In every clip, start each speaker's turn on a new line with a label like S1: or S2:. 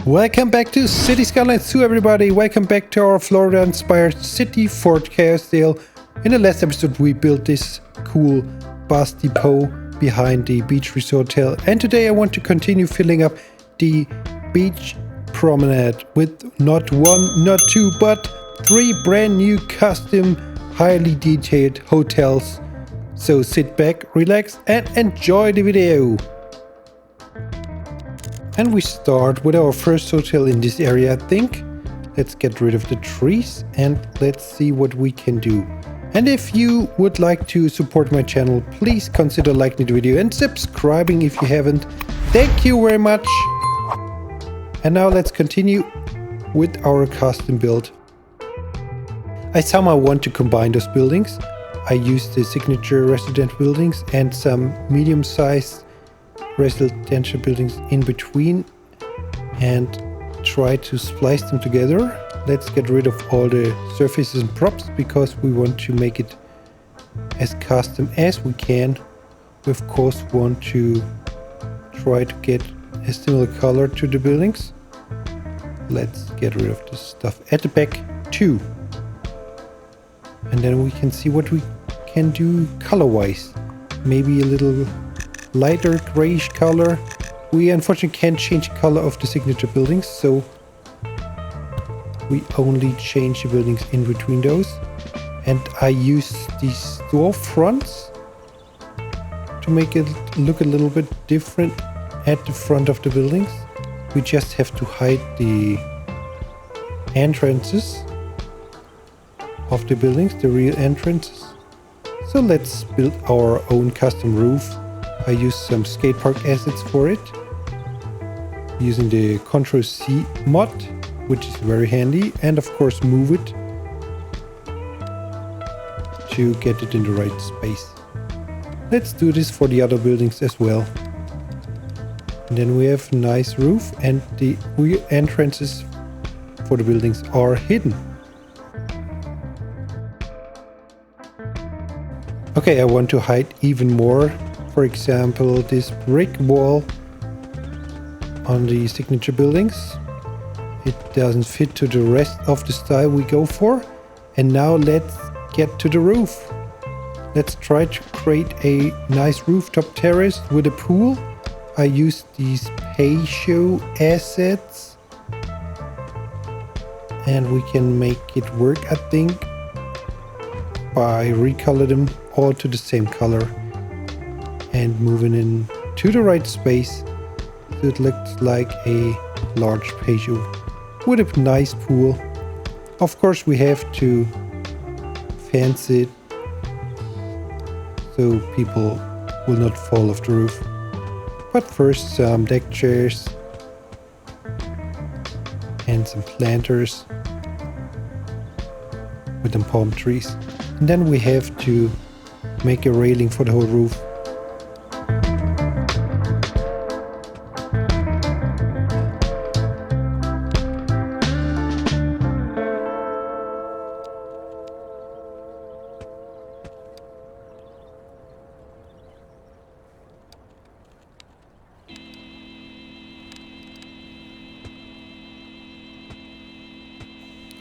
S1: Welcome back to City Skylines 2, everybody. Welcome back to our Florida-inspired city, Fort Chaosdale. In the last episode, we built this cool bus depot behind the beach resort hotel. And today I want to continue filling up the beach promenade with not one, not two, but 3 brand new custom, highly detailed hotels. So sit back, relax, and enjoy the video. And we start with our first hotel in this area, I think. Let's get rid of the trees and let's see what we can do. And if you would like to support my channel, please consider liking the video and subscribing if you haven't. Thank you very much. And now let's continue with our custom build. I somehow want to combine those buildings. I used the signature resident buildings and some medium-sized residential buildings in between and try to splice them together. Let's get rid of all the surfaces and props because we want to make it as custom as we can. We of course want to try to get a similar color to the buildings. Let's get rid of the stuff at the back too. And then we can see what we can do color-wise. Maybe a little lighter grayish color. We unfortunately can't change the color of the signature buildings, so we only change the buildings in between those. And I use these storefronts to make it look a little bit different at the front of the buildings. We just have to hide the entrances of the buildings, the real entrances. So let's build our own custom roof. I use some skate park assets for it, using the Ctrl+C mod, which is very handy, and of course move it to get it in the right space. Let's do this for the other buildings as well. And then we have a nice roof and the rear entrances for the buildings are hidden. Okay, I want to hide even more. For example, this brick wall on the signature buildings. It doesn't fit to the rest of the style we go for. And now let's get to the roof. Let's try to create a nice rooftop terrace with a pool. I used these patio assets. And we can make it work, I think, by recolor them all to the same color. And moving in to the right space so it looks like a large patio with a nice pool. Of course we have to fence it so people will not fall off the roof. But first some deck chairs and some planters with them palm trees. And then we have to make a railing for the whole roof.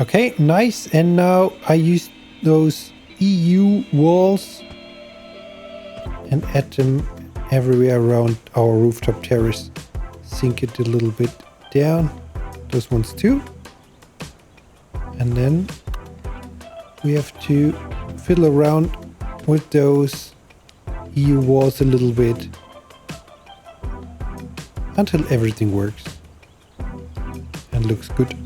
S1: Okay, nice. And now I use those EU walls and add them everywhere around our rooftop terrace. Sink it a little bit down. Those ones too. And then we have to fiddle around with those EU walls a little bit until everything works and looks good.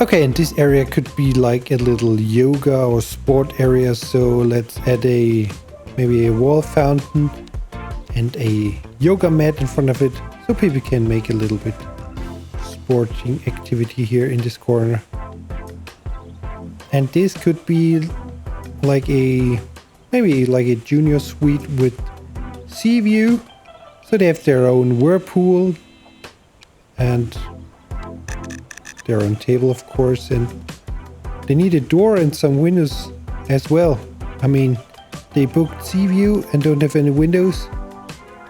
S1: Okay, and this area could be like a little yoga or sport area, so let's add a maybe a wall fountain and a yoga mat in front of it, so people can make a little bit sporting activity here in this corner. And this could be like maybe like a junior suite with sea view. So they have their own whirlpool and their own table, of course, and they need a door and some windows as well. I mean, they booked sea view and don't have any windows.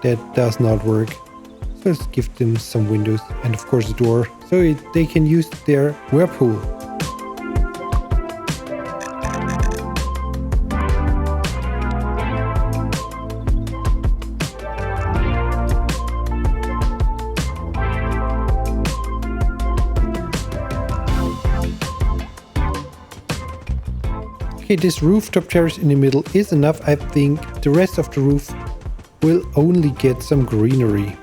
S1: That does not work. So let's give them some windows and of course a door so they can use their whirlpool. Okay, this rooftop terrace in the middle is enough. I think the rest of the roof will only get some greenery.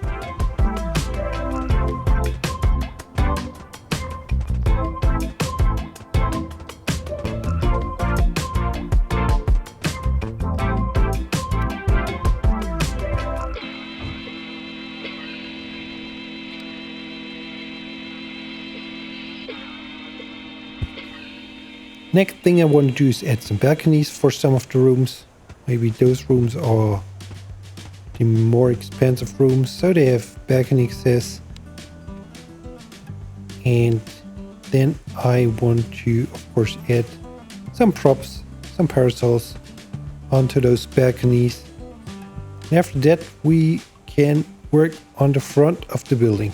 S1: Next thing I want to do is add some balconies for some of the rooms. Maybe those rooms are the more expensive rooms, so they have balcony access. And then I want to, of course, add some props, some parasols onto those balconies. And after that, we can work on the front of the building.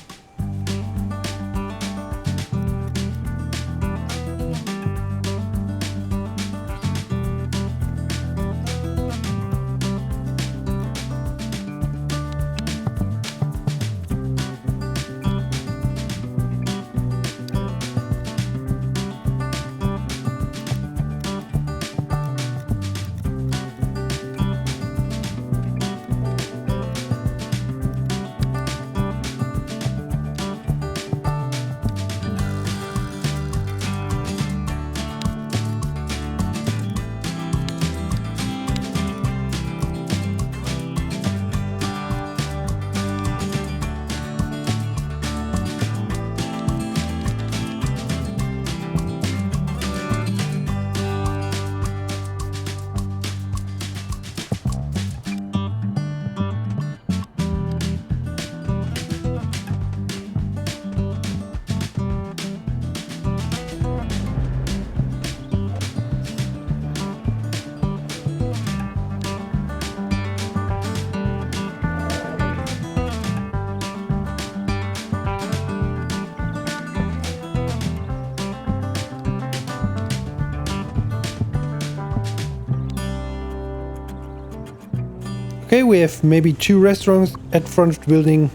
S1: Okay, we have maybe 2 restaurants at front of the building,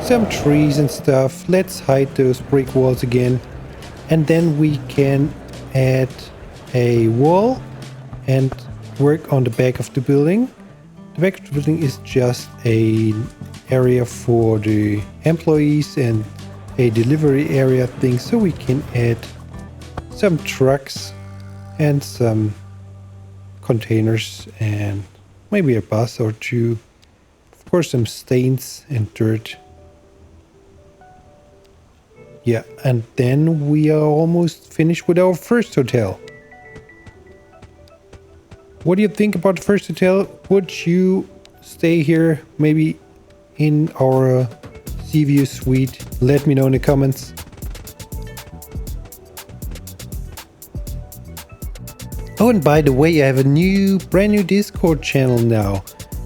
S1: some trees and stuff. Let's hide those brick walls again, and then we can add a wall and work on the back of the building. The back of the building is just an area for the employees and a delivery area thing, so we can add some trucks and some containers and maybe a bus or 2. Of course, some stains and dirt. Yeah, and then we are almost finished with our first hotel. What do you think about the first hotel? Would you stay here, maybe in our sea view suite? Let me know in the comments. Oh, and by the way, I have a brand new Discord channel now.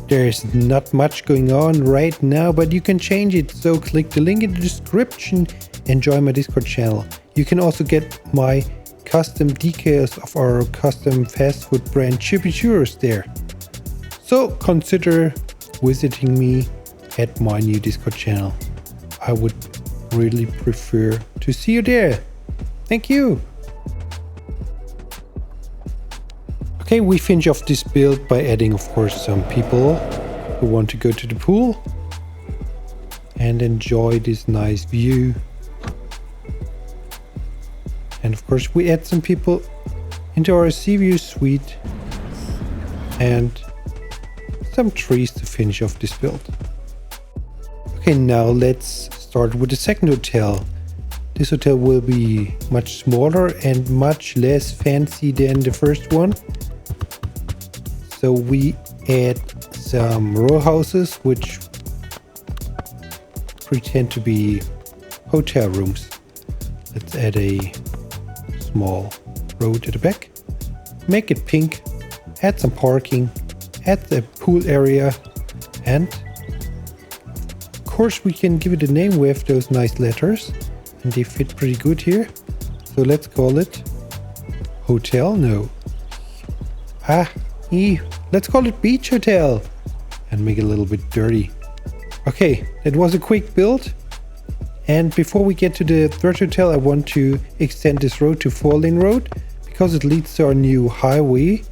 S1: There's not much going on right now, but you can change it. So click the link in the description and join my Discord channel. You can also get my custom decals of our custom fast food brand Chippy Churros there. So consider visiting me at my new Discord channel. I would really prefer to see you there. Thank you. Okay, we finish off this build by adding, of course, some people who want to go to the pool and enjoy this nice view. And of course, we add some people into our sea view suite, and some trees to finish off this build. Okay, now let's start with the second hotel. This hotel will be much smaller and much less fancy than the first one. So we add some row houses which pretend to be hotel rooms. Let's add a small road at the back. Make it pink. Add some parking. Add the pool area. And of course we can give it a name with those nice letters. And they fit pretty good here. So let's call it Hotel. No. Let's call it Beach Hotel. And make it a little bit dirty. Okay, that was a quick build. And before we get to the third hotel, I want to extend this road to 4-lane road because it leads to our new highway.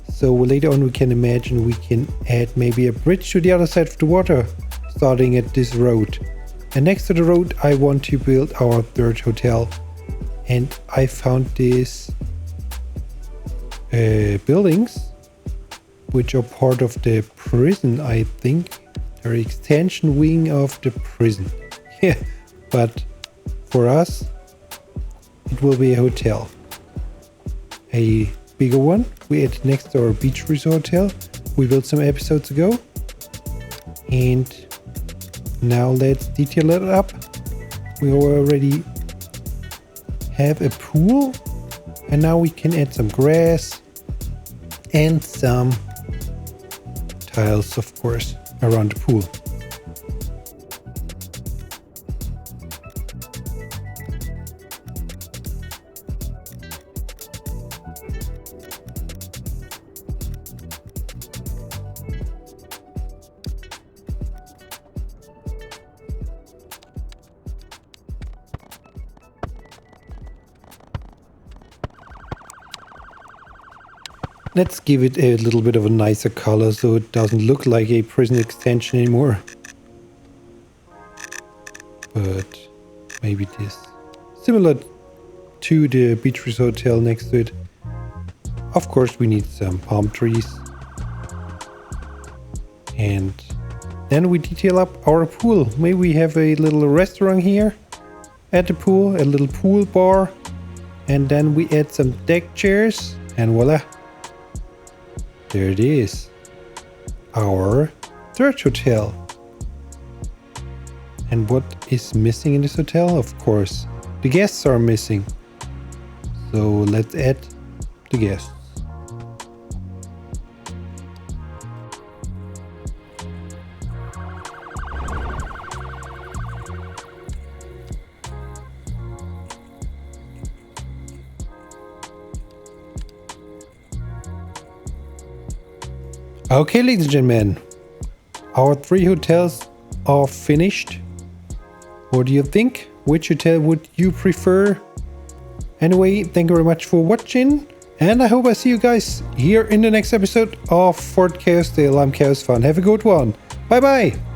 S1: So later on we can imagine we can add maybe a bridge to the other side of the water, starting at this road. And next to the road I want to build our third hotel. And I found these buildings, which are part of the prison, I think. They're an extension wing of the prison. Yeah. But for us, it will be a hotel. A bigger one. We added next to our beach resort hotel. We built some episodes ago. And now let's detail it up. We already have a pool. And now we can add some grass and some tiles, of course, around the pool. Let's give it a little bit of a nicer color so it doesn't look like a prison extension anymore. But maybe this. Similar to the beach resort hotel next to it. Of course we need some palm trees. And then we detail up our pool. Maybe we have a little restaurant here at the pool, a little pool bar. And then we add some deck chairs and voila. There it is, our third hotel. And what is missing in this hotel? Of course, the guests are missing. So let's add the guests. Okay, ladies and gentlemen, our 3 hotels are finished. What do you think? Which hotel would you prefer? Anyway, thank you very much for watching, and I hope I see you guys here in the next episode of Fort Chaosdale. I'm Chaos Fun. Have a good one. Bye bye.